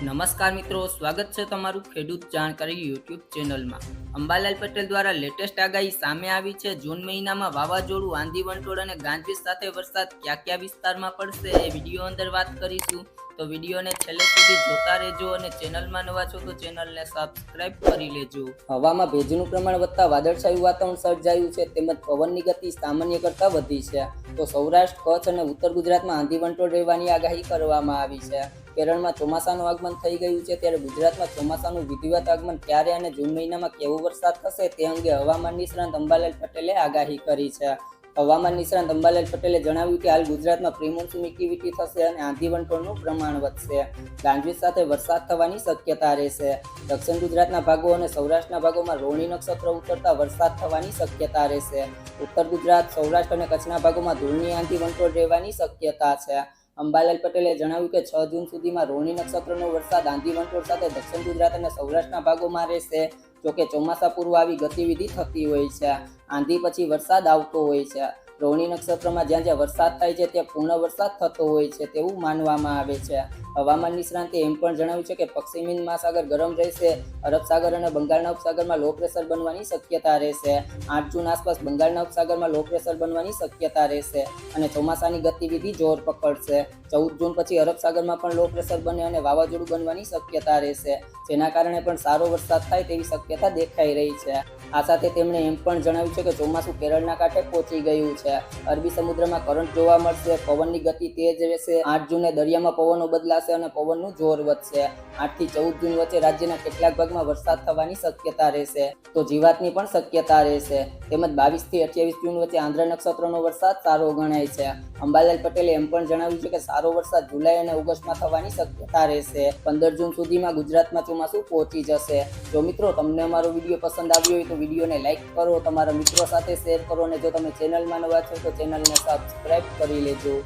નમસ્કાર મિત્રો, સ્વાગત છે તમારું ખેડૂત જાણકારી યુટ્યુબ ચેનલમાં। અંબાલાલ પટેલ દ્વારા લેટેસ્ટ આગાહી સામે આવી છે। જૂન મહિનામાં વાવાઝોડું, આંધી વંટોળ અને ગાજવીજ સાથે વરસાદ કયા કયા વિસ્તારમાં પડશે એ વિડીયો અંદર વાત કરીશું। તો વિડીયોને છેલ્લે સુધી જોતા રહેજો અને ચેનલમાં નવા છો તો ચેનલને સબસ્ક્રાઇબ કરી લેજો। હવામાં ભેજનું પ્રમાણ વધતા વાદળછાયું વાતાવરણ સર્જાયું છે, તેમજ પવનની ગતિ સામાન્ય કરતાં વધી છે। તો સૌરાષ્ટ્ર, કચ્છ અને ઉત્તર ગુજરાતમાં આંધી વંટોળ રહેવાની આગાહી કરવામાં આવી છે। કેરળમાં ચોમાસાનું આગમન થઈ ગયું છે, ત્યારે ગુજરાતમાં ચોમાસાનું વિધિવત આગમન ક્યારે અને જૂન મહિનામાં કેવો વરસાદ થશે તે અંગે હવામાન નિષ્ણાંત અંબાલાલ પટેલે આગાહી કરી છે। હવામાન નિષ્ણાંત અંબાલાલ પટેલે જણાવ્યું કે હાલ ગુજરાતમાં પ્રી મોન્સૂન એક્ટિવિટી થશે અને આંધી વંટોળનું પ્રમાણ વધશે। ગાજવીજ સાથે વરસાદ થવાની શક્યતા રહેશે। દક્ષિણ ગુજરાતના ભાગો અને સૌરાષ્ટ્રના ભાગોમાં રોહિણી નક્ષત્ર ઉતરતા વરસાદ થવાની શક્યતા રહેશે। ઉત્તર ગુજરાત, સૌરાષ્ટ્ર અને કચ્છના ભાગોમાં ધૂળની આંધી વંટોળ રહેવાની શક્યતા છે। અંબાલાલ પટેલે જણાવ્યું કે 6 જૂન સુધીમાં રોહિણી નક્ષત્રનો વરસાદ આંધી વંટોળ સાથે દક્ષિણ ગુજરાત અને સૌરાષ્ટ્રના ભાગોમાં રહેશે। જોકે ચોમાસા પૂર્વ આવી ગતિવિધિ થતી હોય છે, આંધી પછી વરસાદ આવતો હોય છે। રોહિણી નક્ષત્રમાં જ્યાં જ્યાં વરસાદ થાય છે ત્યાં પૂર્ણ વરસાદ થતો હોય છે તેવું માનવામાં આવે છે। હવામાન નિષ્ણાંતે એમ પણ જણાવ્યું છે કે પશ્ચિમ હિન્દ મહાસાગર ગરમ રહેશે। અરબ સાગર અને બંગાળના ઉપસાગરમાં લો પ્રેશર બનવાની શક્યતા રહેશે। 8 જૂન આસપાસ બંગાળના ઉપસાગરમાં લો પ્રેશર બનવાની શક્યતા રહેશે અને ચોમાસાની ગતિવિધિ જોર પકડશે। 14 જૂન પછી અરબ સાગરમાં પણ લો પ્રેશર બને અને વાવાઝોડું બનવાની શક્યતા રહેશે, જેના કારણે પણ સારો વરસાદ થાય તેવી શક્યતા દેખાઈ રહી છે। આ સાથે તેમણે એમ પણ જણાવ્યું છે કે ચોમાસું કેરળના કાંઠે પહોંચી ગયું છે। અરબી સમુદ્રમાં કરંટ જોવા મળશે, પવનની ગતિ તેજ રહેશે। 8 જૂને દરિયામાં પવનો બદલાશે અને પવનનું જોર વધશે। 8 થી 14 જૂન વચ્ચે રાજ્યના કેટલાક ભાગમાં વરસાદ થવાની શક્યતા રહેશે, તો જીવાતની પણ શક્યતા રહેશે। તેમજ 22 થી 28 જૂન વચ્ચે આંધ્ર નક્ષત્રનો વરસાદ સારો ગણાય છે। અંબાલાલ પટેલે એમ પણ જણાવ્યું છે કે સારો વરસાદ જુલાઈ અને ઓગસ્ટમાં થવાની શક્યતા રહેશે। 15 જૂન સુધીમાં ગુજરાતમાં ચોમાસું પહોંચી જશે। જો મિત્રો તમને અમારો વિડીયો પસંદ આવ્યો હોય તો વિડીયોને લાઇક કરો, તમારા મિત્રો સાથે શેર કરો અને જો તમે ચેનલમાં નવા છો તો ચેનલને સબસ્ક્રાઇબ કરી લેજો।